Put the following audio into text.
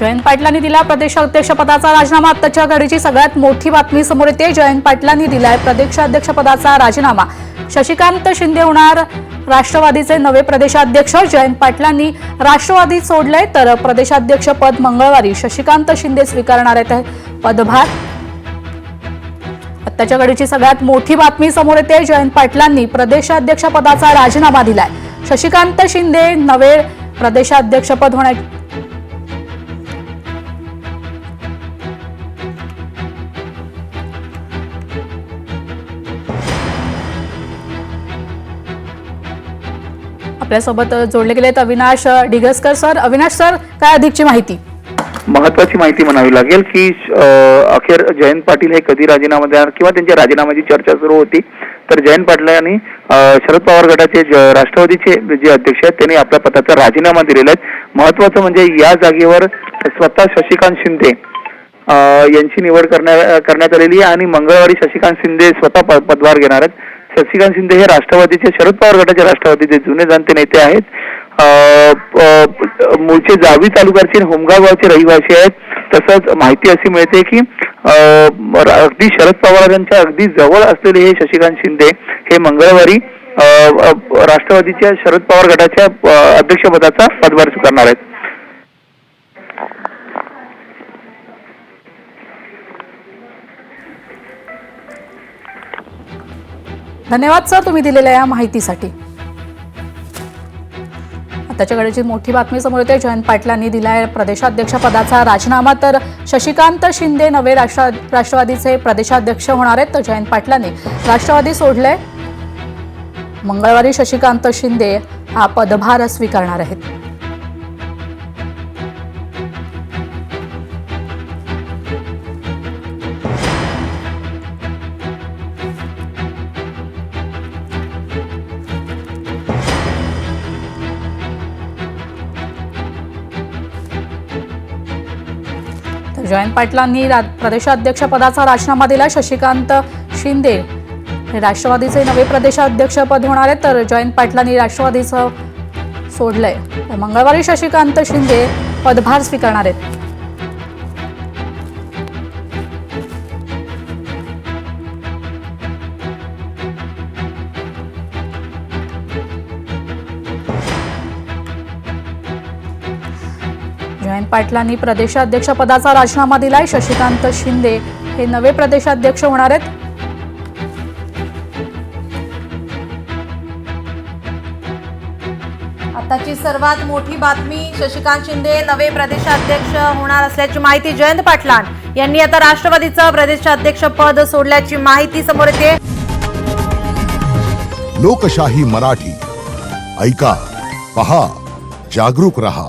जयंत पाटलांनी दिला प्रदेशाध्यक्षपदाचा राजीनामा। आताच्या घडीची सगळ्यात मोठी बातमी समोर येते। जयंत पाटलांनी दिलाय प्रदेशाध्यक्षपदाचा राजीनामा। शशिकांत शिंदे होणार राष्ट्रवादीचे नवे प्रदेशाध्यक्ष। जयंत पाटलांनी राष्ट्रवादी सोडले तर प्रदेशाध्यक्षपद मंगळवारी शशिकांत शिंदे स्वीकारणार आहेत पदभार। आताच्या घडीची सगळ्यात मोठी बातमी समोर येते। जयंत पाटलांनी प्रदेशाध्यक्षपदाचा राजीनामा दिलाय। शशिकांत शिंदे नवे प्रदेशाध्यक्षपद होणार। आपल्यासोबत जोडले गेलेत अविनाश डिगसकर सर। अविनाश सर, काय अधिकची माहिती? महत्वाची माहिती म्हणावी लागेल की अखेर जयंत पाटील हे कधी राजीनामा देणार किंवा त्यांच्या राजीनाम्याची चर्चा सुरू होती, तर जयंत पाटलांनी शरद पवार गटाचे राष्ट्रवादीचे जे अध्यक्ष आहेत त्यांनी आपल्या पदाचा राजीनामा दिलेला आहे। महत्वाचं म्हणजे या जागेवर स्वतः शशिकांत शिंदे यांची निवड करण्यात आलेली आहे आणि मंगळवारी शशिकांत शिंदे स्वतः पदभार घेणार आहेत। शशिकांत शिंदे हे राष्ट्रवादीचे शरद पवार गटाचे राष्ट्रवादीचे जुने जाणते नेते आहेत। मूळचे जावी तालुक्याचे होमगाव गावचे रहिवासी आहेत। तसंच माहिती अशी मिळते की अगदी शरद पवारांच्या अगदी जवळ असलेले हे शशिकांत शिंदे हे मंगळवारी राष्ट्रवादीच्या शरद पवार गटाच्या अध्यक्षपदाचा पदभार स्वीकारणार आहेत। धन्यवाद सर तुम्ही दिलेल्या या माहितीसाठी। आताच्या घडीची मोठी बातमी समोर येते। जयंत पाटलांनी दिलाय प्रदेशाध्यक्षपदाचा राजीनामा, तर शशिकांत शिंदे नवे राष्ट्रवादीचे प्रदेशाध्यक्ष होणार आहेत। तर जयंत पाटलांनी राष्ट्रवादी सोडले, मंगळवारी शशिकांत शिंदे हा पदभार स्वीकारणार आहेत। जयंत पाटलांनी प्रदेशाध्यक्षपदाचा राजीनामा दिला। शशिकांत शिंदे हे राष्ट्रवादीचे नवे प्रदेशाध्यक्षपद होणार आहेत। तर जयंत पाटलांनी राष्ट्रवादीचं सोडलंय, तर मंगळवारी शशिकांत शिंदे पदभार स्वीकारणार आहेत। जयंत पाटलांनी प्रदेशाध्यक्षपदाचा राजीनामा दिलाय। शशिकांत शिंदे हे नवे प्रदेशाध्यक्ष होणार आहेत। आताची सर्वात मोठी बातमी, शशिकांत शिंदे नवे प्रदेशाध्यक्ष होणार असल्याची माहिती। जयंत पाटलां यांनी आता राष्ट्रवादीचं प्रदेशाध्यक्ष पद सोडल्याची माहिती समोर येते। लोकशाही मराठी ऐका, पहा, जागरूक रहा।